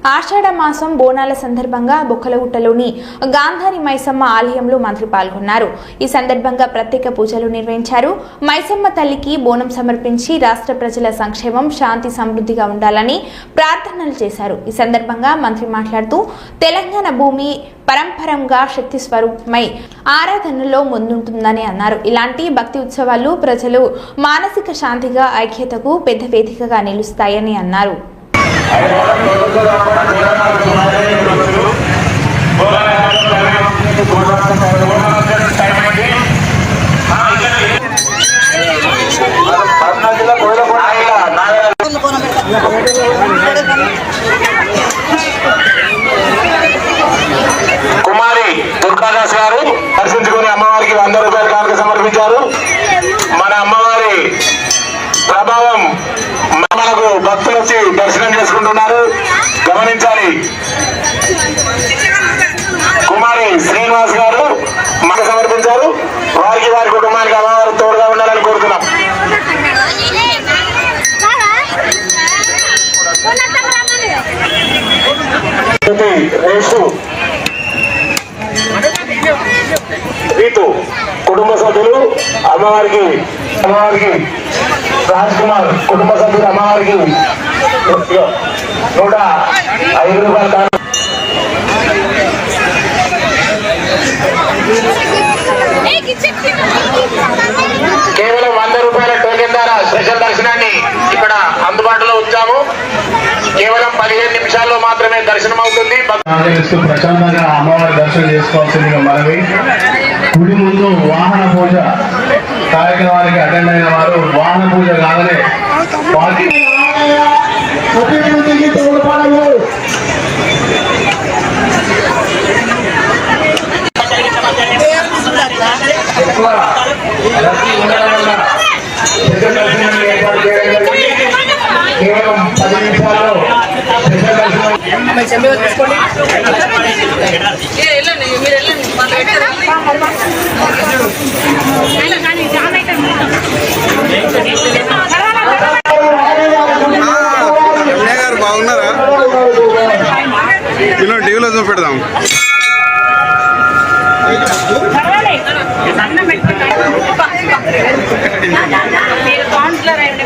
ఆషాఢ మాసం బోనాల సందర్భంగా బొక్కలగుట్టలోని గాంధారి మైసమ్మ ఆలయంలో మంత్రి పాల్గొన్నారు. ఈ సందర్భంగా ప్రత్యేక పూజలు నిర్వహించారు. మైసమ్మ తల్లికి బోనం సమర్పించి రాష్ట్ర ప్రజల సంక్షేమం, శాంతి, సమృద్ధిగా ఉండాలని ప్రార్థనలు చేశారు. ఈ సందర్భంగా మంత్రి మాట్లాడుతూ తెలంగాణ భూమి పరంపరంగా శక్తి స్వరూపమై ఆరాధనలో ముందుంటుందని అన్నారు. ఇలాంటి భక్తి ఉత్సవాలు ప్రజలు మానసిక శాంతిగా, ఐక్యతకు పెద్ద వేదికగా నిలుస్తాయని అన్నారు. కుమారి దుర్గాదాస్ గారు దర్శించుకుని అమ్మవారికి 100 రూపాయల కానుక సమర్పించారు. మన అమ్మవారి ప్రభావం మనకు భక్తులు వచ్చి దర్శనం చేసుకుంటున్నారు, గమనించాలి. కుమారి శ్రీనివాస్ గారు మనకు సమర్పించారు. వారికి, వారి కుటుంబానికి అమ్మవారు తోడుగా ఉండాలని కోరుతున్నాం. రీతు కుటుంబ సభ్యులు అమ్మవారికి రాజ్ కుమార్ కుటుంబ సభ్యులు అమ్మవారికి 105 రూపాయలు. కేవలం 100 రూపాయల టోకెన్ ద్వారా స్పెషల్ దర్శనాన్ని ఇక్కడ అందుబాటులో ఉంచాము. కేవలం 15 నిమిషాల్లో మాత్రమే దర్శనం అవుతుంది. ప్రశాంతంగా అమ్మవారి దర్శనం చేసుకోవాల్సిందిగా మనవి. గుడి ముందు వాహన పూజ కార్యక్రమానికి అటెండ్ అయిన వారు వాహన పూజ కాగానే కేవలం 10 నిమిషాల్లో బాగున్నారా? ఇలా టీవీలో చూపెడదాం.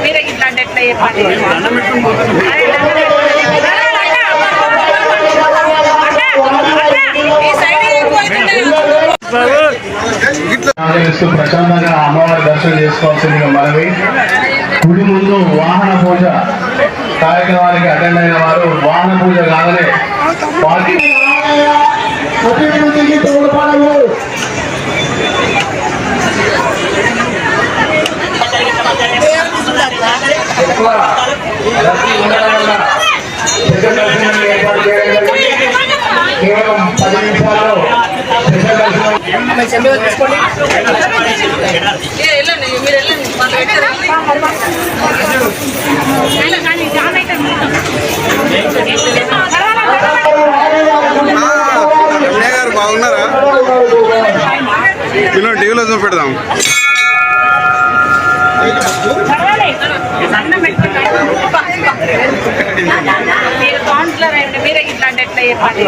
మీరే ఇట్లాంటి ఎట్లా చెప్పండి. ప్రశాంతంగా అమ్మవారి దర్శనం చేసుకోవాల్సిందిగా మనవి. గుడి ముందు వాహన పూజ కార్యక్రమానికి అటెండ్ అయిన వారు వాహన పూజ కాగానే కేవలం 10 నిమిషాల్లో బాగున్నారా? ఇలా టీవీలో చూపెడదాం. మీరే ఇట్లాంటి ఎట్లా చెప్పండి.